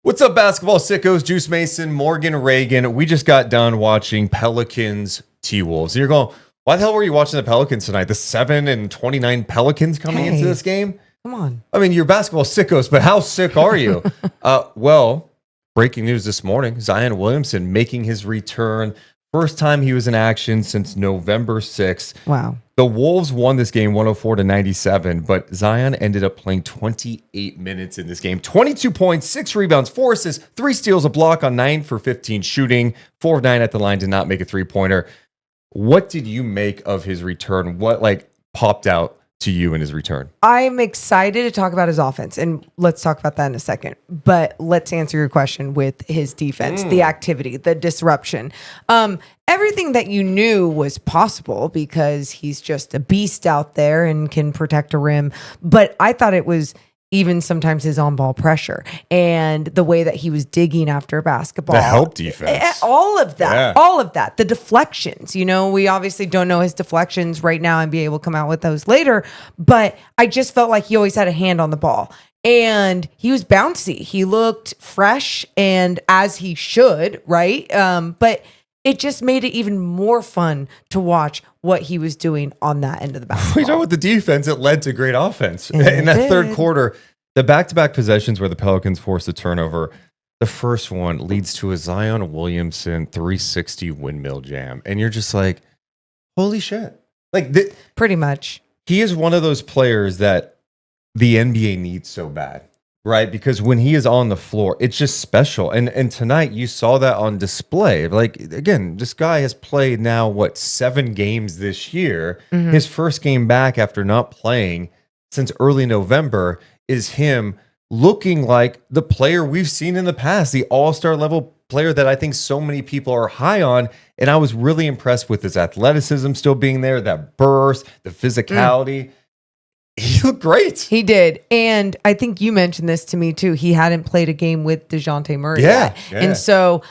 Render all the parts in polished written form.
What's up, basketball sickos? Juice Mason, Morgan Reagan. We just got done watching Pelicans T-Wolves. And you're going, why the hell were you watching the Pelicans tonight? The 7-29 Pelicans coming into this game? Come on. I mean, you're basketball sickos, but how sick are you? Well, breaking news this morning, Zion Williamson making his return. First time he was in action since November 6th. Wow. The Wolves won this game 104-97, but Zion ended up playing 28 minutes in this game. 22 points, 6 rebounds, 4 assists, 3 steals, a block on 9 for 15 shooting. 4 of 9 at the line, did not make a three-pointer. What did you make of his return? What popped out to you in his return? I'm excited to talk about his offense, and let's talk about that in a second. But let's answer your question with his defense, the activity, the disruption. Everything that you knew was possible because he's just a beast out there and can protect a rim. But I thought it was even sometimes his on-ball pressure and the way that he was digging after basketball. The help defense. All of that. The deflections. You know, we obviously don't know his deflections right now and be able to come out with those later. But I just felt like he always had a hand on the ball. And he was bouncy. He looked fresh and as he should, right? But it just made it even more fun to watch what he was doing on that end of the basketball. You know, with the defense, it led to great offense. In that third quarter, the back-to-back possessions where the Pelicans forced a turnover, the first one leads to a Zion Williamson 360 windmill jam. And you're just like, holy shit. Pretty much. He is one of those players that the NBA needs so bad. Right, because when he is on the floor, it's just special. And tonight you saw that on display. Again, this guy has played now, 7 games this year. Mm-hmm. His first game back after not playing since early November is him looking like the player we've seen in the past, the all-star level player that I think so many people are high on. And I was really impressed with his athleticism still being there, that burst, the physicality. He looked great. He did. And I think you mentioned this to me too. He hadn't played a game with DeJounte Murray yet. And so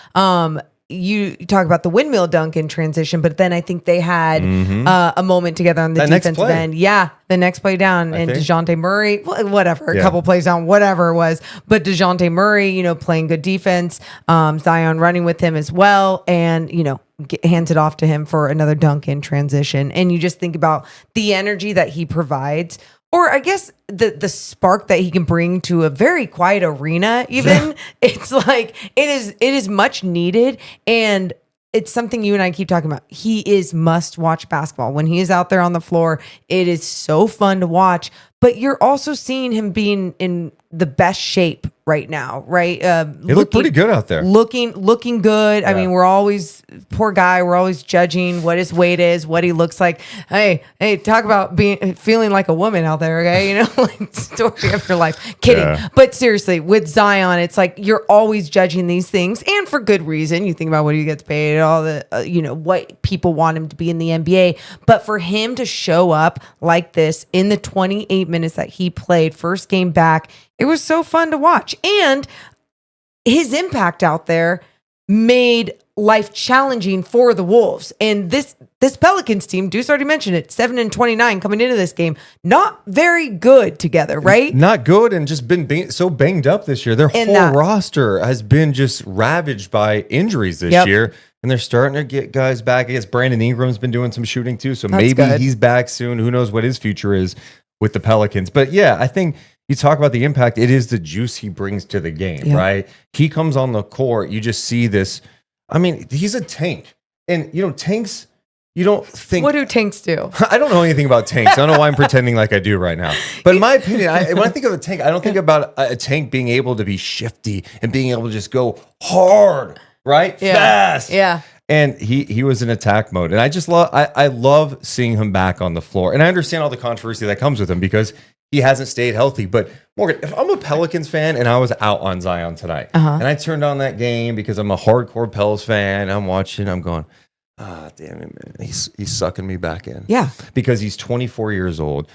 you talk about the windmill dunk in transition, but then I think they had a moment together on the defensive end. Yeah, the next play down. And DeJounte Murray, whatever, a couple plays down, whatever it was. But DeJounte Murray, playing good defense. Zion running with him as well. And, hands it off to him for another dunk in transition. And you just think about the energy that he provides, or I guess the spark that he can bring to a very quiet arena. Even it's like it is much needed, and it's something you and I keep talking about. He is must watch basketball when he is out there on the floor. It is so fun to watch, but you're also seeing him being in the best shape right now, right? He looked pretty good out there. Looking good. Yeah. I mean, we're always judging what his weight is, what he looks like. Hey, talk about feeling like a woman out there, okay? Story of your life. Kidding. Yeah. But seriously, with Zion, it's like you're always judging these things, and for good reason. You think about what he gets paid, all the, what people want him to be in the NBA. But for him to show up like this in the 28 minutes that he played, first game back, it was so fun to watch. And his impact out there made life challenging for the Wolves. And this Pelicans team, Deuce already mentioned it, 7-29 coming into this game, not very good together, right? Not good, and just been so banged up this year. Their whole roster has been just ravaged by injuries this year. And they're starting to get guys back. I guess Brandon Ingram's been doing some shooting too. So maybe he's back soon. Who knows what his future is with the Pelicans. But yeah, I think you talk about the impact. It is the juice he brings to the game, right? He comes on the court. You just see this. I mean, he's a tank. And, tanks, you don't think. What do tanks do? I don't know anything about tanks. I don't know why I'm pretending like I do right now. But in my opinion, when I think of a tank, I don't think about a tank being able to be shifty and being able to just go hard, right? Yeah. Fast. Yeah. And he was in attack mode. And I just love seeing him back on the floor. And I understand all the controversy that comes with him because he hasn't stayed healthy. But Morgan, if I'm a Pelicans fan and I was out on Zion tonight, and I turned on that game because I'm a hardcore Pels fan, I'm watching, I'm going, damn it, man. He's sucking me back in. Yeah. Because he's 24 years old.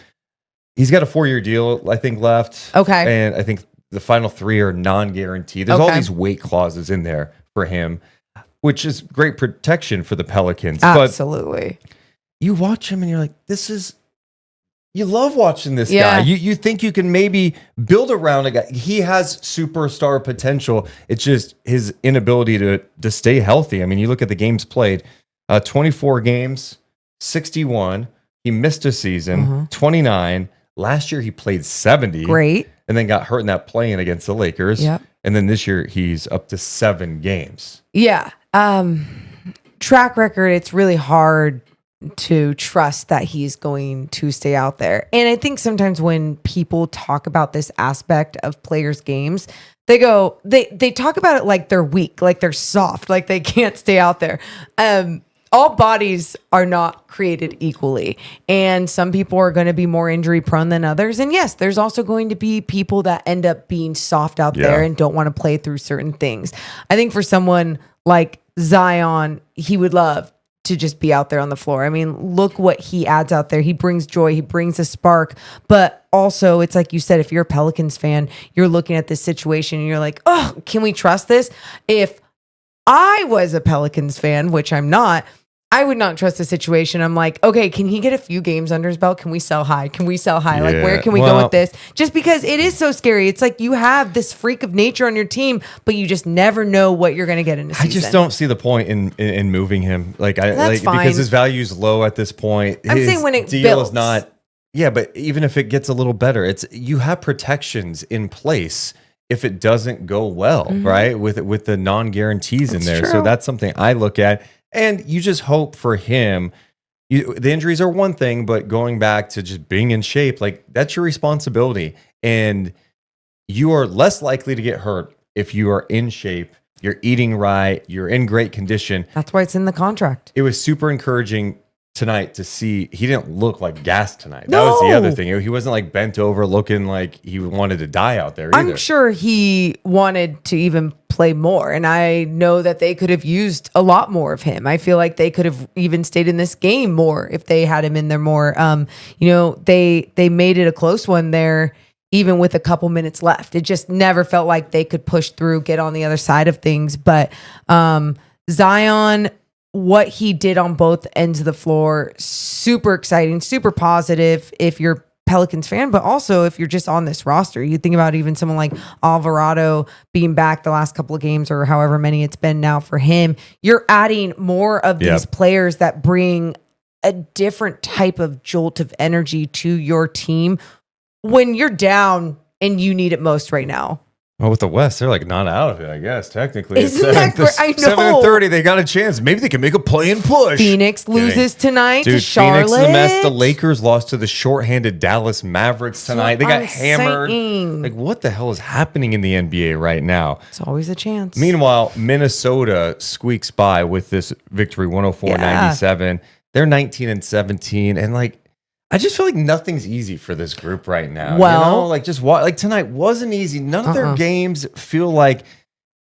He's got a 4-year deal, I think, left. Okay. And I think the final 3 are non-guaranteed. There's all these weight clauses in there for him, which is great protection for the Pelicans. Absolutely. But you watch him and you're like, you love watching this guy. You think you can maybe build around a guy. He has superstar potential. It's just his inability to stay healthy. I mean, you look at the games played, 24 games, 61. He missed a season, 29. Last year he played 70. Great. And then got hurt in that play-in against the Lakers. Yep. And then this year he's up to 7 games. Yeah. Track record, it's really hard to trust that he's going to stay out there. And I think sometimes when people talk about this aspect of players' games, they talk about it like they're weak, like they're soft, like they can't stay out there. All bodies are not created equally. And some people are going to be more injury prone than others. And yes, there's also going to be people that end up being soft out there and don't want to play through certain things. I think for someone like Zion, he would love to just be out there on the floor. I mean, look what he adds out there. He brings joy. He brings a spark. But also, it's like you said, if you're a Pelicans fan, you're looking at this situation and you're like, oh, can we trust this? If I was a Pelicans fan, which I'm not, I would not trust the situation. I'm like, okay, can he get a few games under his belt? Can we sell high? Can we sell high? Like, where can we go with this? Just because it is so scary. It's like you have this freak of nature on your team, but you just never know what you're going to get in a season. I just don't see the point in moving him. That's fine. Because his value is low at this point. I'm saying when it deal builds. Is not. Yeah, but even if it gets a little better, you have protections in place if it doesn't go well, right? With the non-guarantees in there. True. So that's something I look at. And you just hope for him. The injuries are one thing, but going back to just being in shape, like that's your responsibility. And you are less likely to get hurt if you are in shape, you're eating right, you're in great condition. That's why it's in the contract. It was super encouraging tonight to see he didn't look like gassed tonight. That was the other thing. He wasn't like bent over looking like he wanted to die out there either. I'm sure he wanted to even play more, and I know that they could have used a lot more of him. I feel like they could have even stayed in this game more if they had him in there more. They made it a close one there even with a couple minutes left. It just never felt like they could push through, get on the other side of things. But Zion, what he did on both ends of the floor, super exciting, super positive if you're a Pelicans fan, but also if you're just on this roster. You think about even someone like Alvarado being back the last couple of games or however many it's been now for him. You're adding more of these players that bring a different type of jolt of energy to your team when you're down and you need it most right now. Well, with the West, they're like not out of it, I guess, technically. Isn't that great? I know. 7-30, they got a chance. Maybe they can make a play and push. Phoenix loses tonight to Charlotte. Phoenix is a mess. The Lakers lost to the shorthanded Dallas Mavericks tonight. They got hammered. Like, what the hell is happening in the NBA right now? It's always a chance. Meanwhile, Minnesota squeaks by with this victory, 104-97. They're 19-17, and like, I just feel like nothing's easy for this group right now. Well, like tonight wasn't easy. None of their games feel like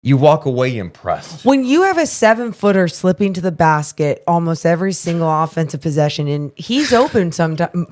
you walk away impressed. When you have a 7-footer slipping to the basket almost every single offensive possession, and he's open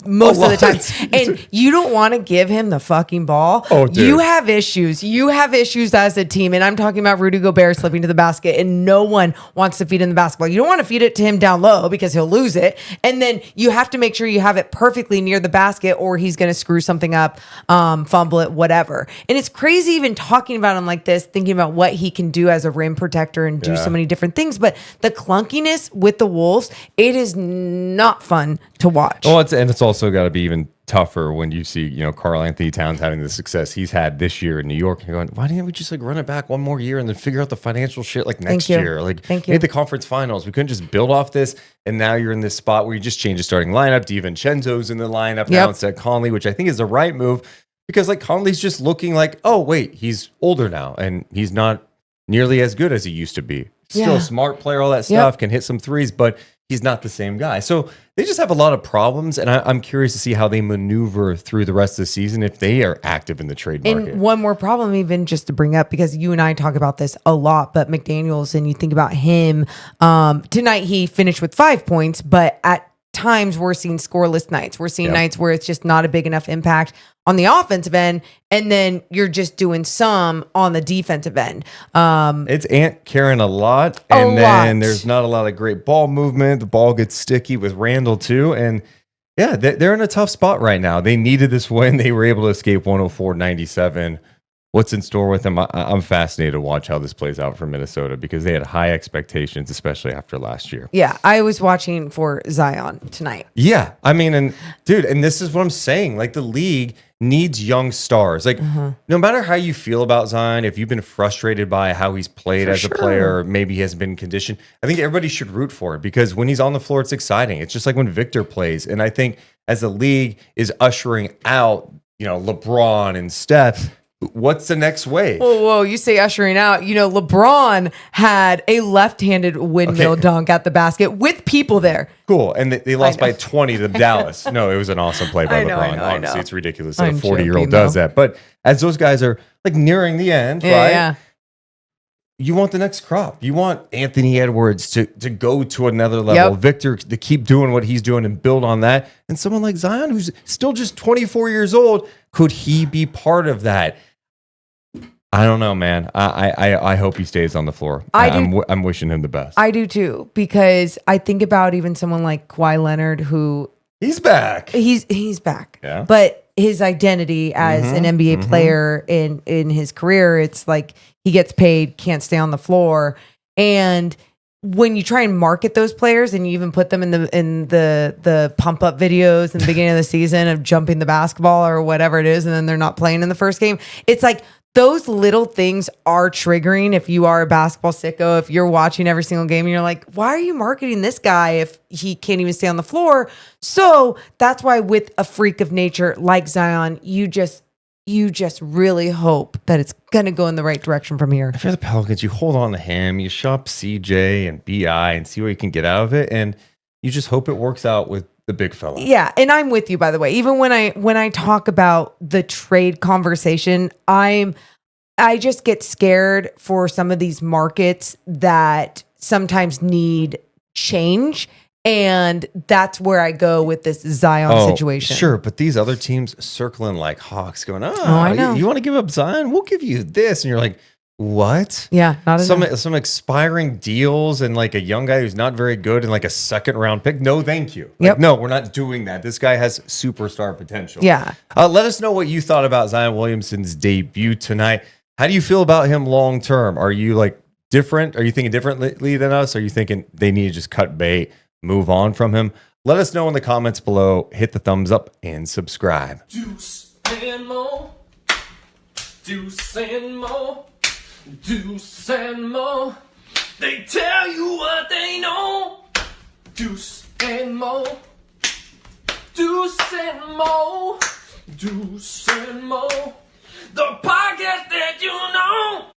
most of the time, and you don't want to give him the fucking ball, you have issues. You have issues as a team, and I'm talking about Rudy Gobert slipping to the basket, and no one wants to feed him the basketball. You don't want to feed it to him down low because he'll lose it, and then you have to make sure you have it perfectly near the basket, or he's going to screw something up, fumble it, whatever. And it's crazy even talking about him like this, thinking about what he can do as a rim protector and do so many different things. But the clunkiness with the Wolves, it is not fun to watch. Well, it's also got to be even tougher when you see, Karl Anthony Towns having the success he's had this year in New York and going, why didn't we just run it back one more year and then figure out the financial shit next year? Thank you. Made the conference finals. We couldn't just build off this. And now you're in this spot where you just change the starting lineup. DiVincenzo's in the lineup now instead of Conley, which I think is the right move because Conley's just looking like, oh, wait, he's older now and he's not nearly as good as he used to be. Still a smart player, all that stuff, can hit some threes, but he's not the same guy. So they just have a lot of problems, and I'm curious to see how they maneuver through the rest of the season if they are active in the trade market. And one more problem, even just to bring up, because you and I talk about this a lot, but McDaniels, and you think about him, tonight he finished with 5 points, but at times we're seeing scoreless nights. We're seeing nights where it's just not a big enough impact on the offensive end, and then you're just doing some on the defensive end. It's Ant carrying a lot, and then there's not a lot of great ball movement. The ball gets sticky with Randall too, and Yeah, they're in a tough spot right now. They needed this win. They were able to escape 104-97. What's in store with them? I'm fascinated to watch how this plays out for Minnesota because they had high expectations, especially after last year. Yeah, I was watching for Zion tonight. Yeah, I mean, and dude, and this is what I'm saying. Like the league needs young stars. Like no matter how you feel about Zion, if you've been frustrated by how he's played as a player, or maybe he hasn't been conditioned, I think everybody should root for it because when he's on the floor, it's exciting. It's just like when Victor plays. And I think as the league is ushering out, LeBron and Steph, what's the next wave? Whoa, you say ushering out. LeBron had a left-handed windmill dunk at the basket with people there. Cool. And they lost by 20 to Dallas. No, it was an awesome play by LeBron. Honestly, it's ridiculous that a 40-year-old does that. But as those guys are like nearing the end, right? Yeah. You want the next crop. You want Anthony Edwards to go to another level. Victor to keep doing what he's doing and build on that. And someone like Zion, who's still just 24 years old, could he be part of that? I don't know, man. I hope he stays on the floor. I'm wishing him the best. I do too, because I think about even someone like Kawhi Leonard, who he's back. He's back. Yeah. But his identity as an NBA player in his career, it's like he gets paid, can't stay on the floor, and when you try and market those players and you even put them in the pump up videos in the beginning of the season of jumping the basketball or whatever it is, and then they're not playing in the first game, it's like those little things are triggering if you are a basketball sicko, if you're watching every single game and you're like, why are you marketing this guy if he can't even stay on the floor? So that's why with a freak of nature like Zion, you just really hope that it's going to go in the right direction from here. If you're the Pelicans, you hold on to him, you shop CJ and BI and see what you can get out of it. And you just hope it works out with the big fella. Yeah, and I'm with you, by the way. Even when I talk about the trade conversation, I just get scared for some of these markets that sometimes need change. And that's where I go with this Zion situation. Sure, but these other teams circling like hawks going, I know. You want to give up Zion? We'll give you this. And you're like, what? Yeah, not enough. Some expiring deals and like a young guy who's not very good and like a second round pick. No, thank you. Like, no, we're not doing that. This guy has superstar potential. Yeah. Let us know what you thought about Zion Williamson's debut tonight. How do you feel about him long term? Are you like different? Are you thinking differently than us? Are you thinking they need to just cut bait, move on from him? Let us know in the comments below. Hit the thumbs up and subscribe. Deuce and Mo. Deuce and Mo. Deuce and Mo, they tell you what they know. Deuce and Mo, Deuce and Mo, Deuce and Mo, the podcast that you know.